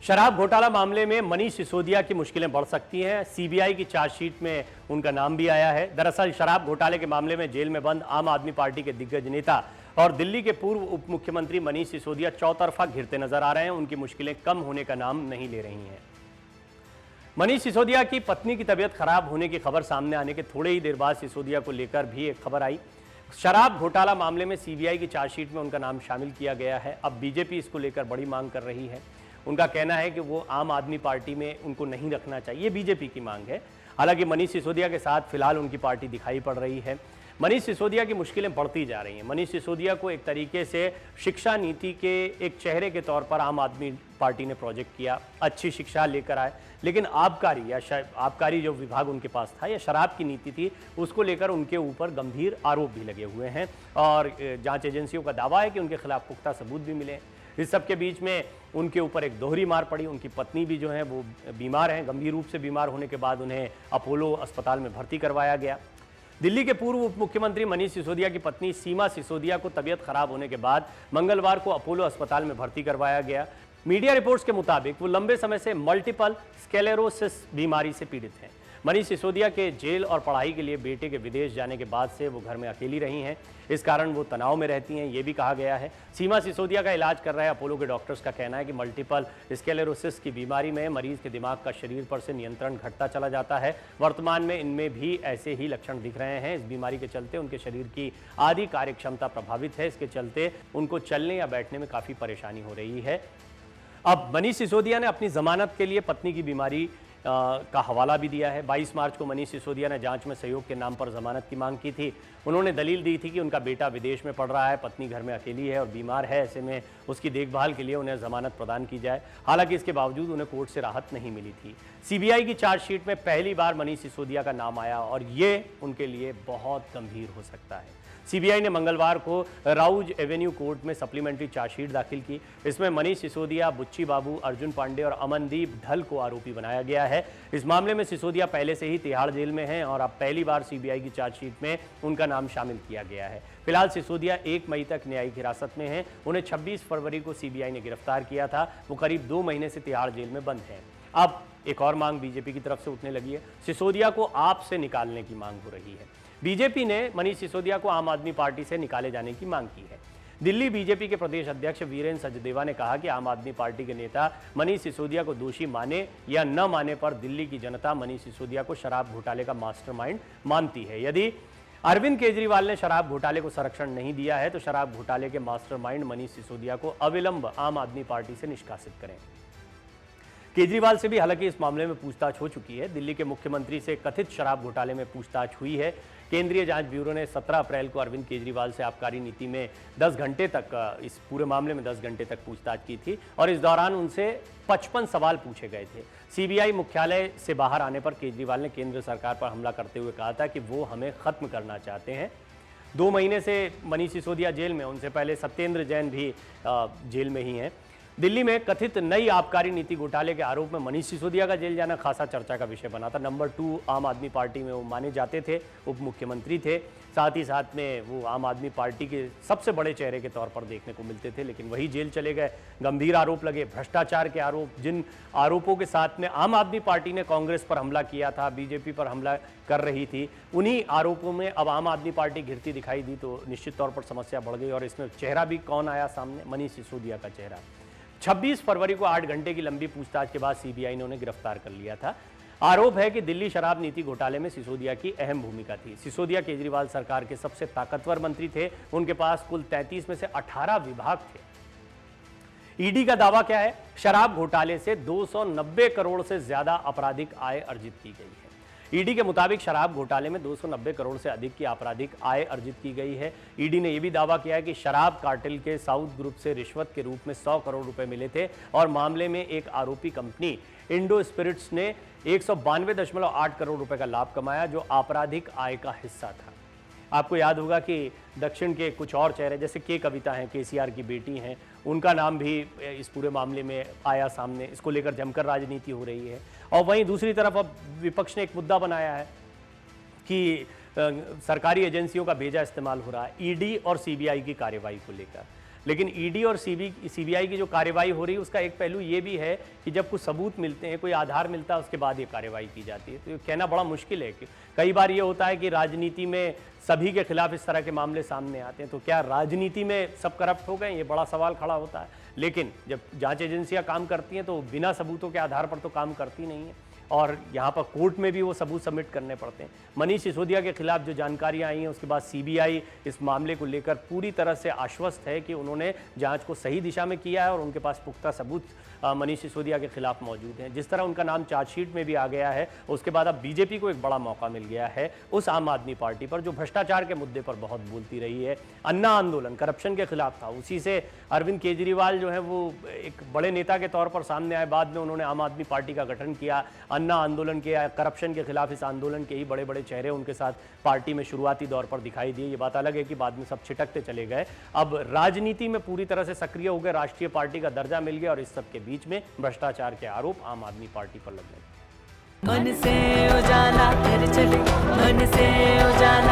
शराब घोटाला मामले में मनीष सिसोदिया की मुश्किलें बढ़ सकती हैं। सीबीआई की चार्जशीट में उनका नाम भी आया है। दरअसल शराब घोटाले के मामले में जेल में बंद आम आदमी पार्टी के दिग्गज नेता और दिल्ली के पूर्व उप मुख्यमंत्री मनीष सिसोदिया चौतरफा घिरते नजर आ रहे हैं। उनकी मुश्किलें कम होने का नाम नहीं ले रही हैं। मनीष सिसोदिया की पत्नी की तबीयत खराब होने की खबर सामने आने के थोड़े ही देर बाद सिसोदिया को लेकर भी एक खबर आई। शराब घोटाला मामले में सीबीआई की चार्जशीट में उनका नाम शामिल किया गया है। अब बीजेपी इसको लेकर बड़ी मांग कर रही है। उनका कहना है कि वो आम आदमी पार्टी में उनको नहीं रखना चाहिए, बीजेपी की मांग है। हालांकि मनीष सिसोदिया के साथ फिलहाल उनकी पार्टी दिखाई पड़ रही है। मनीष सिसोदिया की मुश्किलें बढ़ती जा रही हैं। मनीष सिसोदिया को एक तरीके से शिक्षा नीति के एक चेहरे के तौर पर आम आदमी पार्टी ने प्रोजेक्ट किया, अच्छी शिक्षा लेकर आए, लेकिन आबकारी जो विभाग उनके पास था या शराब की नीति थी, उसको लेकर उनके ऊपर गंभीर आरोप भी लगे हुए हैं और जांच एजेंसियों का दावा है कि उनके खिलाफ पुख्ता सबूत भी मिले। इस सब के बीच में उनके ऊपर एक दोहरी मार पड़ी। उनकी पत्नी भी जो है वो बीमार हैं। गंभीर रूप से बीमार होने के बाद उन्हें अपोलो अस्पताल में भर्ती करवाया गया। दिल्ली के पूर्व उप मुख्यमंत्री मनीष सिसोदिया की पत्नी सीमा सिसोदिया को तबीयत खराब होने के बाद मंगलवार को अपोलो अस्पताल में भर्ती करवाया गया। मीडिया रिपोर्ट्स के मुताबिक वो लंबे समय से मल्टीपल स्क्लेरोसिस बीमारी से पीड़ित हैं। मनीष सिसोदिया के जेल और पढ़ाई के लिए बेटे के विदेश जाने के बाद से वो घर में अकेली रही हैं। इस कारण वो तनाव में रहती हैं, ये भी कहा गया है। सीमा सिसोदिया का इलाज कर रहे अपोलो के डॉक्टर्स का कहना है कि मल्टीपल स्क्लेरोसिस की बीमारी में मरीज के दिमाग का शरीर पर से नियंत्रण घटता चला जाता है। वर्तमान में इनमें भी ऐसे ही लक्षण दिख रहे हैं। इस बीमारी के चलते उनके शरीर की आधी कार्यक्षमता प्रभावित है। इसके चलते उनको चलने या बैठने में काफ़ी परेशानी हो रही है। अब मनीष सिसोदिया ने अपनी जमानत के लिए पत्नी की बीमारी का हवाला भी दिया है। 22 मार्च को मनीष सिसोदिया ने जांच में सहयोग के नाम पर जमानत की मांग की थी। उन्होंने दलील दी थी कि उनका बेटा विदेश में पढ़ रहा है, पत्नी घर में अकेली है और बीमार है, ऐसे में उसकी देखभाल के लिए उन्हें जमानत प्रदान की जाए। हालांकि इसके बावजूद उन्हें कोर्ट से राहत नहीं मिली थी। सीबीआई की चार्जशीट में पहली बार मनीष सिसोदिया का नाम आया और ये उनके लिए बहुत गंभीर हो सकता है। सीबीआई ने मंगलवार को राउज एवेन्यू कोर्ट में सप्लीमेंट्री चार्जशीट दाखिल की। इसमें मनीष सिसोदिया, बुच्ची बाबू, अर्जुन पांडे और अमनदीप ढल को आरोपी बनाया गया है। इस मामले में सिसोदिया पहले से ही तिहाड़ जेल में हैं और अब पहली बार सीबीआई की चार्जशीट में उनका नाम शामिल किया गया है। फिलहाल सिसोदिया 1 मई तक न्यायिक हिरासत में हैं। उन्हें 26 फरवरी को सीबीआई ने गिरफ्तार किया था। वो करीब 2 महीने से तिहाड़ जेल में बंद हैं। अब एक और मांग बीजेपी की तरफ से उठने लगी है। सिसोदिया को आप से निकालने की मांग हो रही है। बीजेपी ने मनीष सिसोदिया को आम आदमी पार्टी से निकाले जाने की मांग की है। दिल्ली बीजेपी के प्रदेश अध्यक्ष वीरेंद्र सचदेवा ने कहा कि आम आदमी पार्टी के नेता मनीष सिसोदिया को दोषी माने या न माने पर दिल्ली की जनता मनीष सिसोदिया को शराब घोटाले का मास्टरमाइंड मानती है। यदि अरविंद केजरीवाल ने शराब घोटाले को संरक्षण नहीं दिया है तो शराब घोटाले के मास्टरमाइंड मनीष सिसोदिया को अविलंब आम आदमी पार्टी से निष्कासित करें। केजरीवाल से भी हालांकि इस मामले में पूछताछ हो चुकी है। दिल्ली के मुख्यमंत्री से कथित शराब घोटाले में पूछताछ हुई है। केंद्रीय जांच ब्यूरो ने 17 अप्रैल को अरविंद केजरीवाल से आबकारी नीति में 10 घंटे तक, इस पूरे मामले में 10 घंटे तक पूछताछ की थी और इस दौरान उनसे 55 सवाल पूछे गए थे। सीबीआई मुख्यालय से बाहर आने पर केजरीवाल ने केंद्र सरकार पर हमला करते हुए कहा था कि वो हमें खत्म करना चाहते हैं। 2 महीने से मनीष सिसोदिया जेल में, उनसे पहले सत्येंद्र जैन भी जेल में ही हैं। दिल्ली में कथित नई आबकारी नीति घोटाले के आरोप में मनीष सिसोदिया का जेल जाना खासा चर्चा का विषय बना था। नंबर 2 आम आदमी पार्टी में वो माने जाते थे, उप मुख्यमंत्री थे, साथ ही साथ में वो आम आदमी पार्टी के सबसे बड़े चेहरे के तौर पर देखने को मिलते थे, लेकिन वही जेल चले गए। गंभीर आरोप लगे, भ्रष्टाचार के आरोप, जिन आरोपों के साथ में आम आदमी पार्टी ने कांग्रेस पर हमला किया था, बीजेपी पर हमला कर रही थी, उन्हीं आरोपों में अब आम आदमी पार्टी घिरती दिखाई दी तो निश्चित तौर पर समस्या बढ़ गई। और इसमें चेहरा भी कौन आया सामने? मनीष सिसोदिया का चेहरा। 26 फरवरी को 8 घंटे की लंबी पूछताछ के बाद सीबीआई ने उन्हें गिरफ्तार कर लिया था। आरोप है कि दिल्ली शराब नीति घोटाले में सिसोदिया की अहम भूमिका थी। सिसोदिया केजरीवाल सरकार के सबसे ताकतवर मंत्री थे। उनके पास कुल 33 में से 18 विभाग थे। ईडी का दावा क्या है? शराब घोटाले से 290 करोड़ से ज्यादा आपराधिक आय अर्जित की गई है। ईडी के मुताबिक शराब घोटाले में 290 करोड़ से अधिक की आपराधिक आय अर्जित की गई है। ईडी ने यह भी दावा किया है कि शराब कार्टेल के साउथ ग्रुप से रिश्वत के रूप में 100 करोड़ रुपए मिले थे और मामले में एक आरोपी कंपनी इंडो स्पिरिट्स ने 192.8 करोड़ रुपए का लाभ कमाया, जो आपराधिक आय का हिस्सा था। आपको याद होगा कि दक्षिण के कुछ और चेहरे जैसे के कविता हैं, केसीआर की बेटी हैं, उनका नाम भी इस पूरे मामले में आया सामने। इसको लेकर जमकर राजनीति हो रही है। और वहीं दूसरी तरफ अब विपक्ष ने एक मुद्दा बनाया है कि सरकारी एजेंसियों का भेजा इस्तेमाल हो रहा है ईडी और सीबीआई की कार्रवाई को लेकर। लेकिन ईडी और सीबीआई की जो कार्यवाही हो रही है उसका एक पहलू ये भी है कि जब कुछ सबूत मिलते हैं, कोई आधार मिलता है, उसके बाद ये कार्यवाही की जाती है। तो ये कहना बड़ा मुश्किल है कि कई बार ये होता है कि राजनीति में सभी के खिलाफ इस तरह के मामले सामने आते हैं, तो क्या राजनीति में सब करप्ट हो गए, ये बड़ा सवाल खड़ा होता है। लेकिन जब जांच एजेंसियां काम करती हैं तो बिना सबूतों के आधार पर तो काम करती नहीं है, और यहाँ पर कोर्ट में भी वो सबूत सबमिट करने पड़ते हैं। मनीष सिसोदिया के खिलाफ जो जानकारियाँ आई हैं उसके बाद सीबीआई इस मामले को लेकर पूरी तरह से आश्वस्त है कि उन्होंने जांच को सही दिशा में किया है और उनके पास पुख्ता सबूत मनीष सिसोदिया के खिलाफ मौजूद हैं। जिस तरह उनका नाम चार्जशीट में भी आ गया है, उसके बाद अब बीजेपी को एक बड़ा मौका मिल गया है उस आम आदमी पार्टी पर जो भ्रष्टाचार के मुद्दे पर बहुत बोलती रही है। अन्ना आंदोलन करप्शन के खिलाफ था, उसी से अरविंद केजरीवाल जो है वो एक बड़े नेता के तौर पर सामने आए। बाद में उन्होंने आम आदमी पार्टी का गठन किया, अन्ना आंदोलन के करप्शन के खिलाफ इस आंदोलन के ही बड़े बड़े चेहरे उनके साथ पार्टी में शुरुआती दौर पर दिखाई दिए। ये बात अलग है कि बाद में सब छिटकते चले गए। अब राजनीति में पूरी तरह से सक्रिय हो गए, राष्ट्रीय पार्टी का दर्जा मिल गया और इस सब के बीच में भ्रष्टाचार के आरोप आम आदमी पार्टी पर लगने लगे। मन से उजाला कर चले, मन से उजाला